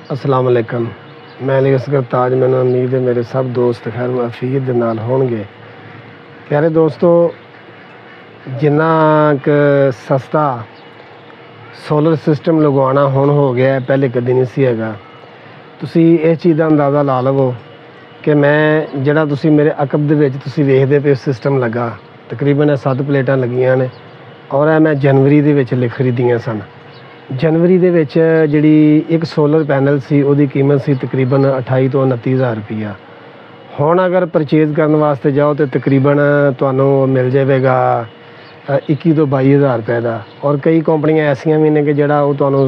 अस्सलाम वालेकुम। मैं अली असगर ताज। मैंने उम्मीद है मेरे सब दोस्त खैर वफीयत दे नाल होणगे। प्यारे दोस्तों, जिन्ना क सस्ता सोलर सिस्टम लगवाना हुण हो गया है, पहले कदी नहीं सी हैगा। तुसी इस चीज़ का अंदाज़ा ला लवो कि मैं जिहड़ा तुसी मेरे अकब दे विच तुसी वेखदे पे सिस्टम लगा, तकरीबन 7 प्लेटां लगियां ने और मैं जनवरी दे विच खरीदियां सन। जनवरी दे विच जिहड़ी एक सोलर पैनल सी उहदी कीमत सी तकरीबन 28 तो 29 हज़ार रुपया। हुण अगर परचेज़ करने वास्ते जाओ तो तकरीबन तुहानूं मिल जाएगा 21 तो 22 हज़ार रुपये का। और कई कंपनियां ऐसियां भी ने कि जिहड़ा वो तुहानूं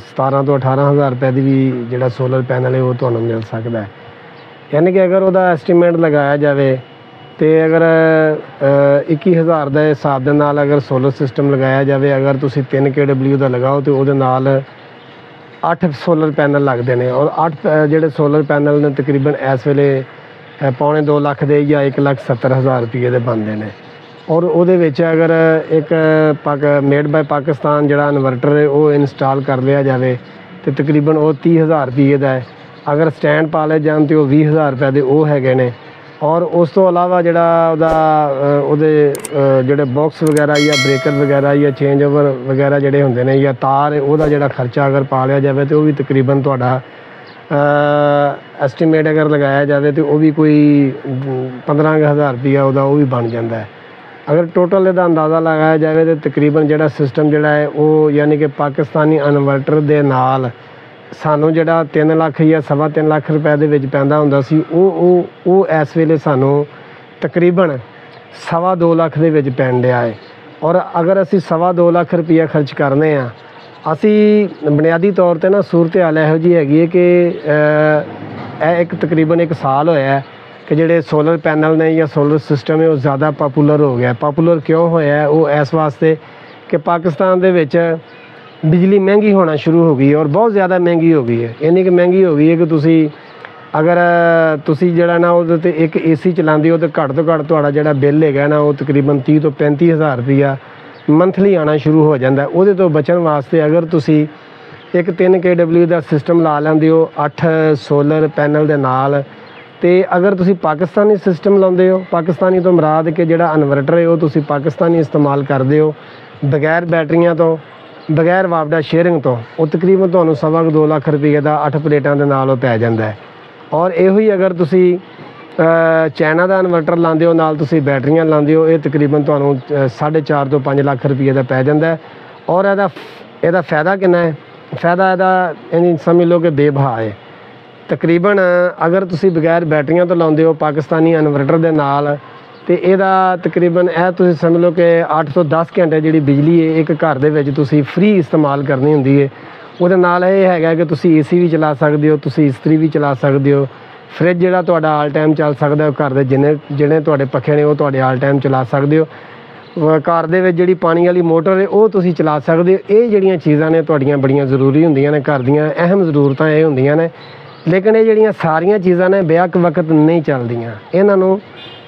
17 तो 18 हज़ार रुपये दी भी जिहड़ा सोलर पैनल है वो तुहानूं मिल सकदा है। यानी कि अगर उहदा एस्टीमेट लगाया जाए तो अगर 21 हज़ार के हिसाब के नाल अगर सोलर सिस्टम लगाया जाए, अगर तुसी 3 kW का लगाओ तो वो 8 सोलर पैनल लगते हैं। और 8 जोड़े सोलर पैनल ने तकरीबन इस वेले पौने 2 लाख के या 1,70,000 रुपये के बनते हैं। और वो अगर एक मेड बाय पाकिस्तान जोड़ा इन्वर्टर है वो इंस्टॉल कर लिया जाए तो तकरीबन वो 30 हज़ार रुपये का है। अगर स्टैंड पा ले जान तो 20 हज़ार रुपये के वो है ने। और उस तो अलावा जोड़े बॉक्स वगैरह या ब्रेकर वगैरह या चेंज ओवर वगैरह जोड़े होंगे ने या तार वह जोड़ा खर्चा अगर पा लिया जाए तो वह भी तकरीबन तुहाडा एस्टीमेट अगर लगाया जाए तो वह भी कोई 15 हज़ार रुपया वो भी बन जाता है। अगर टोटल इसका अंदाज़ा लगाया जाए तो तकरीबन जोड़ा सिस्टम जोड़ा है वो यानी कि पाकिस्तानी इन्वर्टर के नाल सानू जिहड़ा 3 लाख या 3.25 लाख रुपए दे विच पैंदा हुंदा सी वो इस वेले सानू तकरीबन 2.25 लाख दे विच पैण दिया है। और अगर असी 2.25 लाख रुपया खर्च करने आ, असी बुनियादी तौर पर ना सूरत हाल इहो जी हैगी है कि एक तकरीबन 1 साल होया है कि जिहड़े सोलर पैनल ने या सोलर सिस्टम है वो ज़्यादा पॉपूलर हो गया। पॉपूलर क्यों होया है? वो इस वास्ते कि पाकिस्तान दे विच बिजली महंगी होना शुरू हो गई है और बहुत ज़्यादा महंगी हो गई है। इन्नी कि महंगी हो गई है कि तुसी अगर तुसी जिहड़ा ना वो एक AC चलाते हो तो घट तो घट तुहाडा जिहड़ा बिल है ना वो तकरीबन 30 तो 35 हज़ार रुपया मंथली आना शुरू हो जाता है। वो तो बचन वास्ते अगर तुसी एक 3 kW का सिस्टम ला लेंदे हो 8 सोलर पैनल के नाल, तो अगर तुसी पाकिस्तानी सिस्टम लाते हो, पाकिस्तानी तो मुराद के जिहड़ा इन्वर्टर है वो तुसी पाकिस्तानी इस्तेमाल करते हो बगैर बैटरियां तो बगैर वापडा शेयरिंग तो, वो तकरीबन तुहानूं 2.25 लाख रुपये का 8 प्लेटां दे नाल पै जांदा है। और इहो ही अगर तुसी चाइना का इन्वर्टर लाते हो नाल तुसी बैटरियां लाते हो, ये तकरीबन तुहानूं 4.5 तो 5 लाख रुपये का पै जांदा है। और ਇਹਦਾ फ़ायदा कितना है? फ़ायदा ਇਹਦਾ समझ लो कि बेबहा है। तकरीबन अगर तुसी बगैर बैटरियां तो लाते हो पाकिस्तानी इन्वर्टर के नाल तो यदा तकरीबन तुसी समझ लो कि 8 तो 10 घंटे जी बिजली है एक घर दे विच तुसी फ्री इस्तेमाल करनी होंदी है। उहदे नाल ये हैगा कि तुसी AC भी चला सकते हो, तुसी इस्त्री भी चला सकते हो, फ्रिज जिहड़ा तुहाडा आल टाइम चल सकदा है, घर दे जिन्ने तुहाडे पखे ने वो तुहाडे आल टाइम चला सकते हो। घर दे विच जिहड़ी पानी वाली मोटर है वो तुसी चला सकते हो। ये जिहड़ियां चीज़ां ने तुहाडीਆਂ बड़ियां जरूरी होंदियां ने, घर दीयां अहम जरूरतां ये होंदियां ने। लेकिन ये जिहड़ियां सारियां चीज़ां ने बेहक वक्त नहीं चलदियां, इन्हां नूं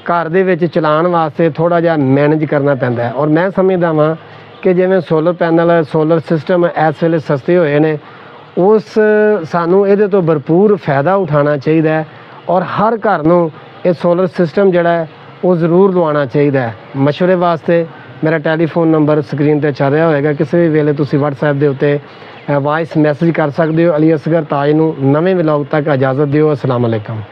घर दे विच चलाउण वास्ते थोड़ा जिहा मैनेज करना पैंदा है। और मैं समझदा वां कि जिवें सोलर पैनल सोलर सिस्टम इस वेले सस्ते होए ने, उस सानू इहदे तो भरपूर फ़ायदा उठाना चाहिए है। और हर घर नूं ये सोलर सिस्टम जिहड़ा है वो ज़रूर लवाना चाहिए है। मशवरे वास्ते मेरा टैलीफोन नंबर स्क्रीन पर चल रहा होएगा, किसी भी वेले तुसी WhatsApp दे उत्ते वॉइस मैसेज कर सकते हो। अली असगर ताज नूं नवें व्लॉग तक इजाज़त दिओ। अस्सलाम वालेकुम।